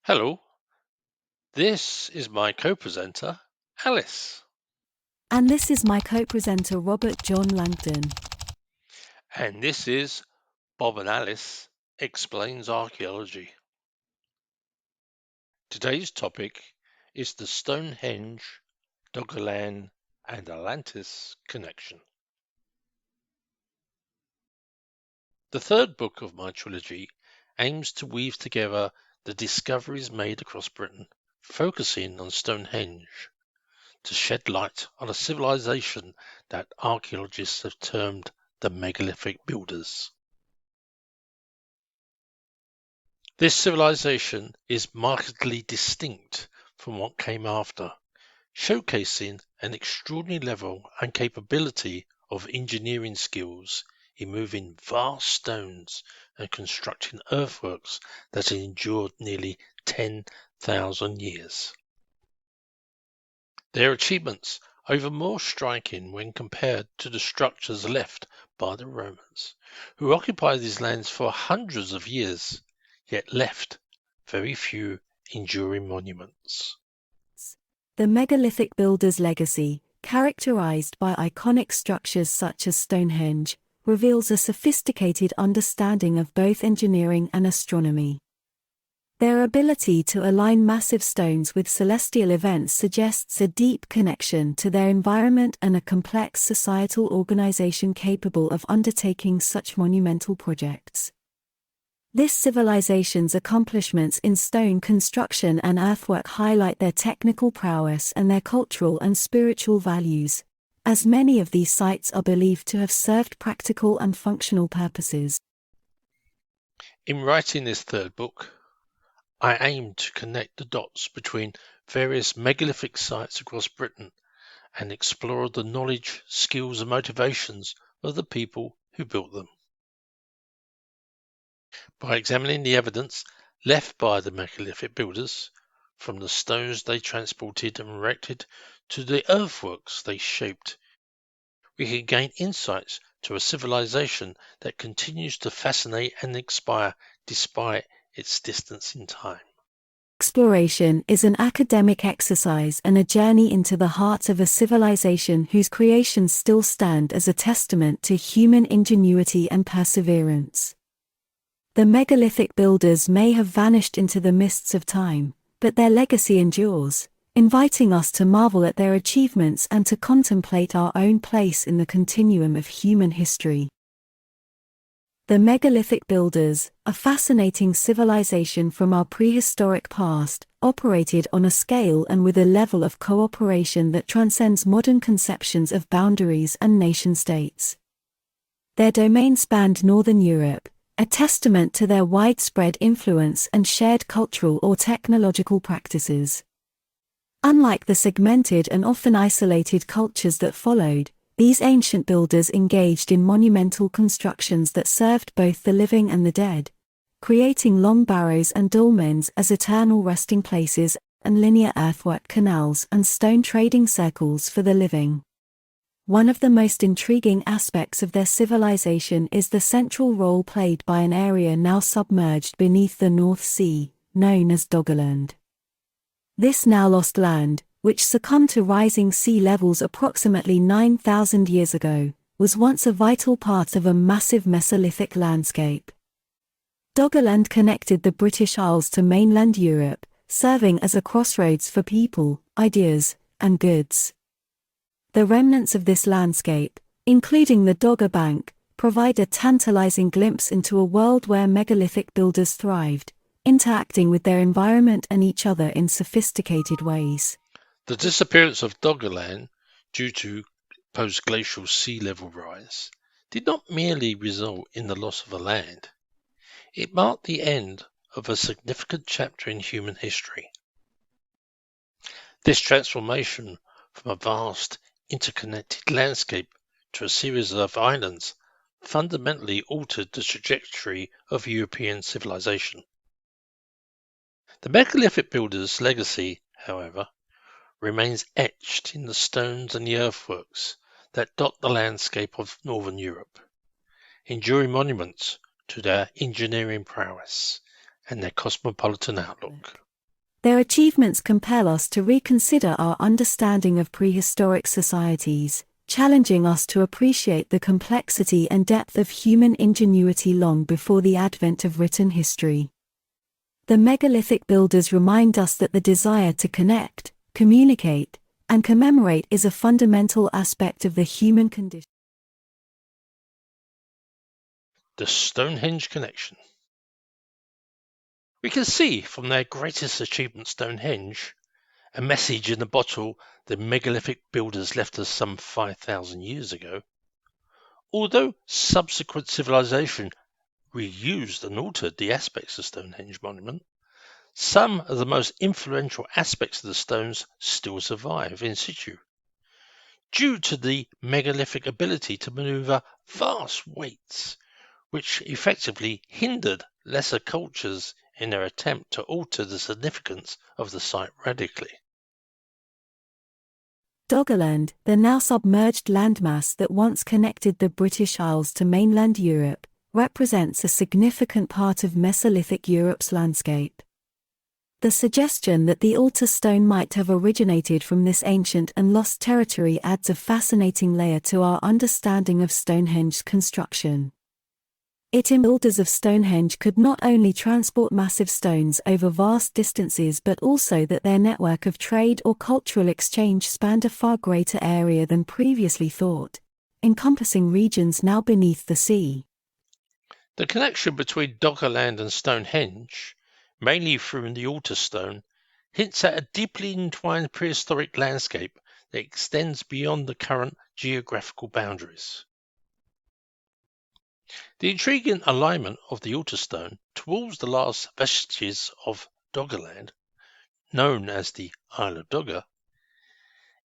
Hello, this is my co-presenter, Alice, And this is my co-presenter Robert John Langdon. and this is Bob and Alice Explains Archaeology. Today's topic is the Stonehenge, Doggerland and Atlantis Connection. The third book of my trilogy aims to weave together the discoveries made across Britain, focusing on Stonehenge, to shed light on a civilization that archaeologists have termed the megalithic builders. This civilization is markedly distinct from what came after, showcasing an extraordinary level and capability of engineering skills in moving vast stones and constructing earthworks that had endured nearly 10,000 years. Their achievements are even more striking when compared to the structures left by the Romans, who occupied these lands for hundreds of years, yet left very few enduring monuments. The megalithic builder's legacy, characterized by iconic structures such as Stonehenge, reveals a sophisticated understanding of both engineering and astronomy. Their ability to align massive stones with celestial events suggests a deep connection to their environment and a complex societal organization capable of undertaking such monumental projects. This civilization's accomplishments in stone construction and earthwork highlight their technical prowess and their cultural and spiritual values, as many of these sites are believed to have served practical and functional purposes. In writing this third book, I aim to connect the dots between various megalithic sites across Britain and explore the knowledge, skills and motivations of the people who built them. By examining the evidence left by the megalithic builders, from the stones they transported and erected to the earthworks they shaped, we can gain insights to a civilization that continues to fascinate and inspire despite its distance in time. Exploration is an academic exercise and a journey into the heart of a civilization whose creations still stand as a testament to human ingenuity and perseverance. The megalithic builders may have vanished into the mists of time, but their legacy endures, inviting us to marvel at their achievements and to contemplate our own place in the continuum of human history. The megalithic builders, a fascinating civilization from our prehistoric past, operated on a scale and with a level of cooperation that transcends modern conceptions of boundaries and nation-states. Their domain spanned northern Europe, a testament to their widespread influence and shared cultural or technological practices. Unlike the segmented and often isolated cultures that followed, these ancient builders engaged in monumental constructions that served both the living and the dead, creating long barrows and dolmens as eternal resting places and linear earthwork canals and stone trading circles for the living. One of the most intriguing aspects of their civilization is the central role played by an area now submerged beneath the North Sea, known as Doggerland. This now lost land, which succumbed to rising sea levels approximately 9,000 years ago, was once a vital part of a massive Mesolithic landscape. Doggerland connected the British Isles to mainland Europe, serving as a crossroads for people, ideas, and goods. The remnants of this landscape, including the Dogger Bank, provide a tantalizing glimpse into a world where megalithic builders thrived, interacting with their environment and each other in sophisticated ways. The disappearance of Doggerland due to post-glacial sea level rise did not merely result in the loss of a land. It marked the end of a significant chapter in human history. This transformation from a vast, interconnected landscape to a series of islands fundamentally altered the trajectory of European civilization. The megalithic builders' legacy, however, remains etched in the stones and the earthworks that dot the landscape of northern Europe, enduring monuments to their engineering prowess and their cosmopolitan outlook. Their achievements compel us to reconsider our understanding of prehistoric societies, challenging us to appreciate the complexity and depth of human ingenuity long before the advent of written history. The megalithic builders remind us that the desire to connect, communicate, and commemorate is a fundamental aspect of the human condition. The Stonehenge Connection. We can see from their greatest achievement, Stonehenge, a message in the bottle the megalithic builders left us some 5,000 years ago. Although subsequent civilization reused and altered the aspects of Stonehenge monument, some of the most influential aspects of the stones still survive in situ, due to the megalithic ability to maneuver vast weights, which effectively hindered lesser cultures in their attempt to alter the significance of the site radically. Doggerland, the now submerged landmass that once connected the British Isles to mainland Europe, represents a significant part of Mesolithic Europe's landscape. The suggestion that the altar stone might have originated from this ancient and lost territory adds a fascinating layer to our understanding of Stonehenge's construction. Builders of Stonehenge could not only transport massive stones over vast distances but also that their network of trade or cultural exchange spanned a far greater area than previously thought, encompassing regions now beneath the sea. The connection between Doggerland and Stonehenge, mainly through the altar stone, hints at a deeply entwined prehistoric landscape that extends beyond the current geographical boundaries. The intriguing alignment of the altar stone towards the last vestiges of Doggerland, known as the Isle of Dogger,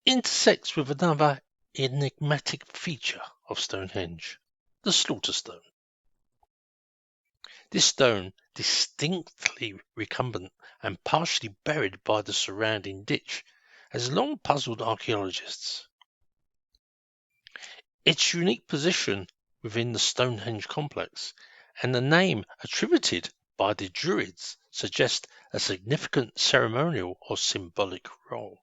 intersects with another enigmatic feature of Stonehenge, the slaughter stone. This stone, distinctly recumbent and partially buried by the surrounding ditch, has long puzzled archaeologists. Its unique position within the Stonehenge complex and the name attributed by the Druids suggest a significant ceremonial or symbolic role.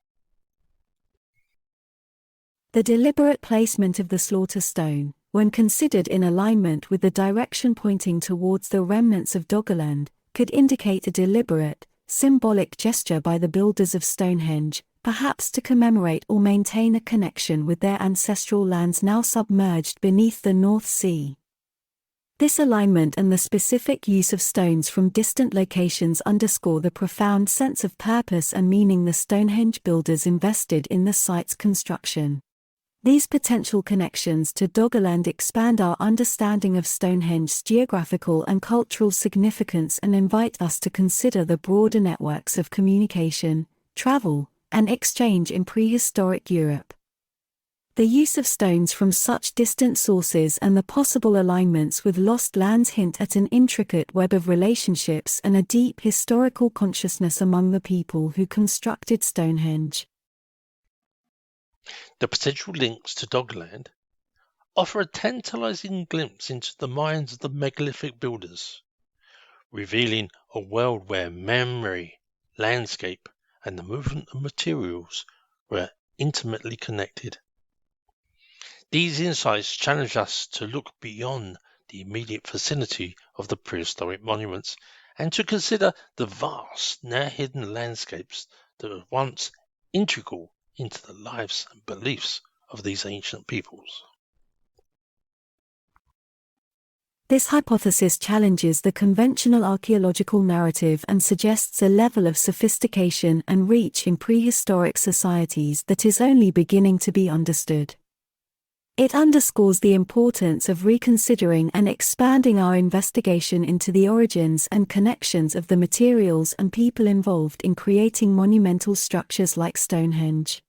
The deliberate placement of the slaughter stone, when considered in alignment with the direction pointing towards the remnants of Doggerland, could indicate a deliberate, symbolic gesture by the builders of Stonehenge, perhaps to commemorate or maintain a connection with their ancestral lands now submerged beneath the North Sea. This alignment and the specific use of stones from distant locations underscore the profound sense of purpose and meaning the Stonehenge builders invested in the site's construction. These potential connections to Doggerland expand our understanding of Stonehenge's geographical and cultural significance and invite us to consider the broader networks of communication, travel, and exchange in prehistoric Europe. The use of stones from such distant sources and the possible alignments with lost lands hint at an intricate web of relationships and a deep historical consciousness among the people who constructed Stonehenge. The potential links to Doggerland offer a tantalizing glimpse into the minds of the megalithic builders, revealing a world where memory, landscape, and the movement of materials were intimately connected. These insights challenge us to look beyond the immediate vicinity of the prehistoric monuments and to consider the vast, now-hidden landscapes that were once integral into the lives and beliefs of these ancient peoples. This hypothesis challenges the conventional archaeological narrative and suggests a level of sophistication and reach in prehistoric societies that is only beginning to be understood. It underscores the importance of reconsidering and expanding our investigation into the origins and connections of the materials and people involved in creating monumental structures like Stonehenge.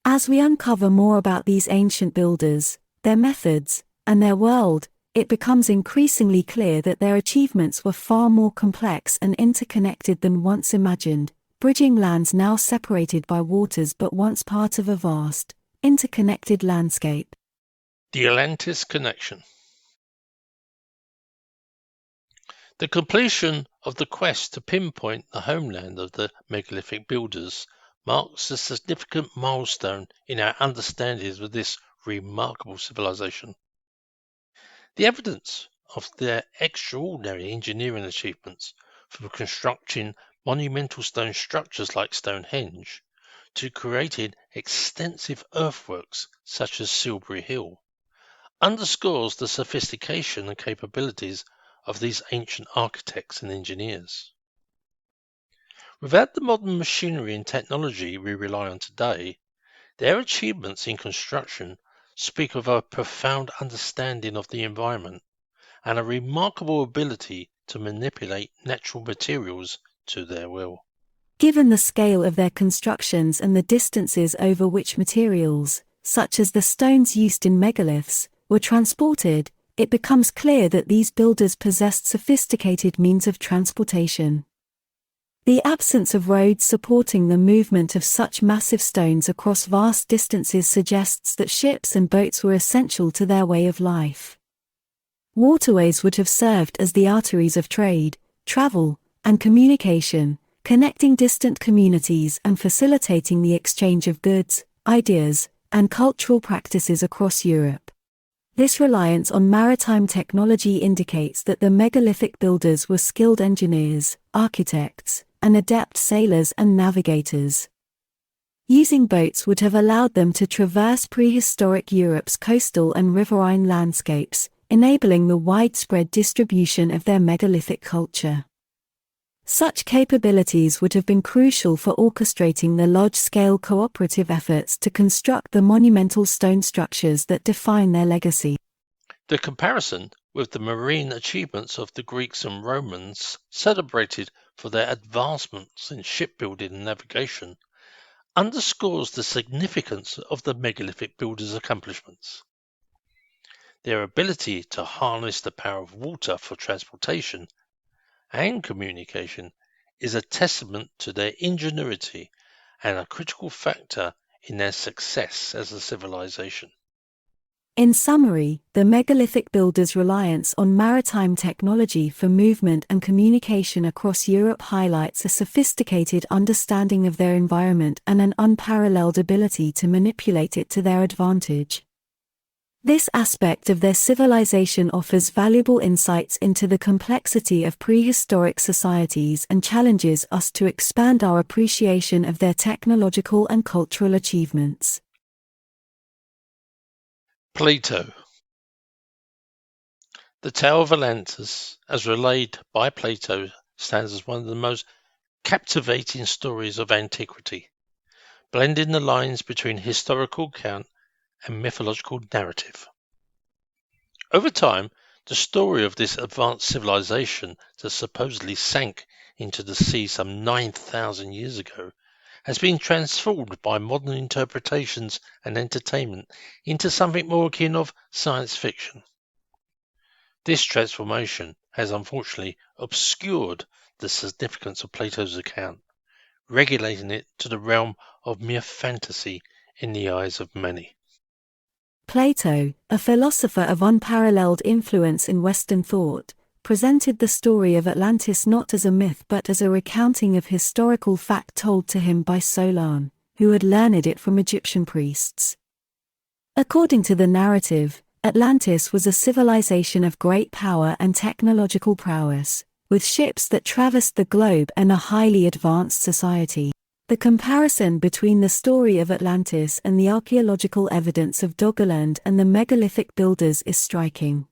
As we uncover more about these ancient builders, their methods, and their world, it becomes increasingly clear that their achievements were far more complex and interconnected than once imagined, bridging lands now separated by waters but once part of a vast, interconnected landscape. The Atlantis Connection. The completion of the quest to pinpoint the homeland of the megalithic builders marks a significant milestone in our understanding of this remarkable civilization. The evidence of their extraordinary engineering achievements, from constructing monumental stone structures like Stonehenge to creating extensive earthworks such as Silbury Hill, underscores the sophistication and capabilities of these ancient architects and engineers. Without the modern machinery and technology we rely on today, their achievements in construction speak of a profound understanding of the environment and a remarkable ability to manipulate natural materials to their will. Given the scale of their constructions and the distances over which materials, such as the stones used in megaliths, were transported, it becomes clear that these builders possessed sophisticated means of transportation. The absence of roads supporting the movement of such massive stones across vast distances suggests that ships and boats were essential to their way of life. Waterways would have served as the arteries of trade, travel, and communication, connecting distant communities and facilitating the exchange of goods, ideas, and cultural practices across Europe. This reliance on maritime technology indicates that the megalithic builders were skilled engineers, architects, and adept sailors and navigators. Using boats would have allowed them to traverse prehistoric Europe's coastal and riverine landscapes, enabling the widespread distribution of their megalithic culture. Such capabilities would have been crucial for orchestrating the large-scale cooperative efforts to construct the monumental stone structures that define their legacy. The comparison with the marine achievements of the Greeks and Romans, celebrated for their advancements in shipbuilding and navigation, underscores the significance of the megalithic builders' accomplishments. Their ability to harness the power of water for transportation and communication is a testament to their ingenuity and a critical factor in their success as a civilization. In summary, the megalithic builders' reliance on maritime technology for movement and communication across Europe highlights a sophisticated understanding of their environment and an unparalleled ability to manipulate it to their advantage. This aspect of their civilization offers valuable insights into the complexity of prehistoric societies and challenges us to expand our appreciation of their technological and cultural achievements. Plato. The Tale of Atlantis, as relayed by Plato, stands as one of the most captivating stories of antiquity, blending the lines between historical account and mythological narrative. Over time, the story of this advanced civilization that supposedly sank into the sea some 9,000 years ago has been transformed by modern interpretations and entertainment into something more akin of science fiction. This transformation has unfortunately obscured the significance of Plato's account, relegating it to the realm of mere fantasy in the eyes of many. Plato, a philosopher of unparalleled influence in Western thought, presented the story of Atlantis not as a myth but as a recounting of historical fact told to him by Solon, who had learned it from Egyptian priests. According to the narrative, Atlantis was a civilization of great power and technological prowess, with ships that traversed the globe and a highly advanced society. The comparison between the story of Atlantis and the archaeological evidence of Doggerland and the megalithic builders is striking.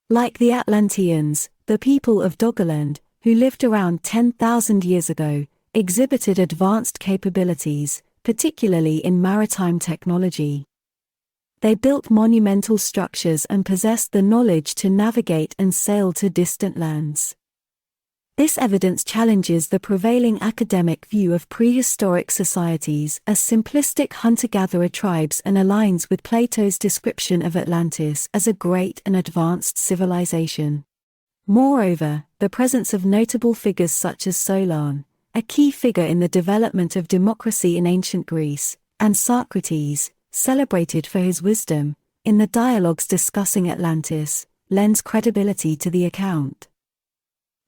Like the Atlanteans, the people of Doggerland, who lived around 10,000 years ago, exhibited advanced capabilities, particularly in maritime technology. They built monumental structures and possessed the knowledge to navigate and sail to distant lands. This evidence challenges the prevailing academic view of prehistoric societies as simplistic hunter-gatherer tribes and aligns with Plato's description of Atlantis as a great and advanced civilization. Moreover, the presence of notable figures such as Solon, a key figure in the development of democracy in ancient Greece, and Socrates, celebrated for his wisdom, in the dialogues discussing Atlantis, lends credibility to the account.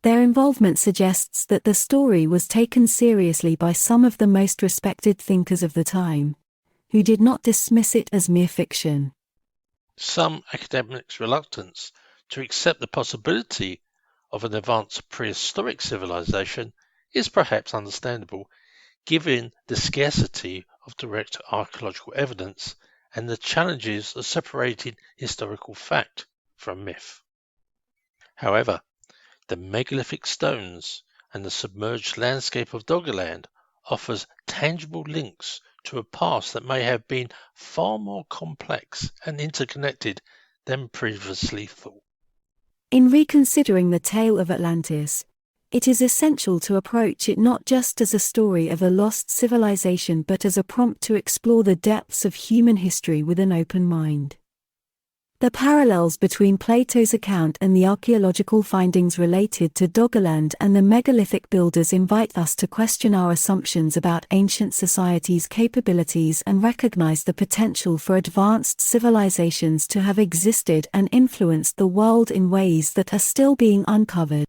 Their involvement suggests that the story was taken seriously by some of the most respected thinkers of the time, who did not dismiss it as mere fiction. Some academics' reluctance to accept the possibility of an advanced prehistoric civilization is perhaps understandable, given the scarcity of direct archaeological evidence and the challenges of separating historical fact from myth. However, the megalithic stones and the submerged landscape of Doggerland offers tangible links to a past that may have been far more complex and interconnected than previously thought. In reconsidering the tale of Atlantis, it is essential to approach it not just as a story of a lost civilization but as a prompt to explore the depths of human history with an open mind. The parallels between Plato's account and the archaeological findings related to Doggerland and the megalithic builders invite us to question our assumptions about ancient societies' capabilities and recognize the potential for advanced civilizations to have existed and influenced the world in ways that are still being uncovered.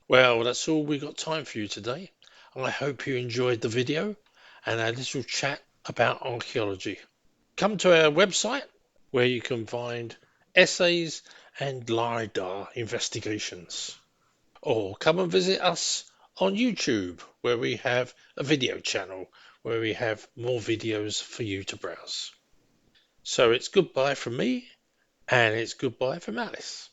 Well, that's all we got time for you today. I hope you enjoyed the video and our little chat about archaeology. Come to our website where you can find essays and LiDAR investigations. Or come and visit us on YouTube where we have a video channel where we have more videos for you to browse. So it's goodbye from me and it's goodbye from Alice.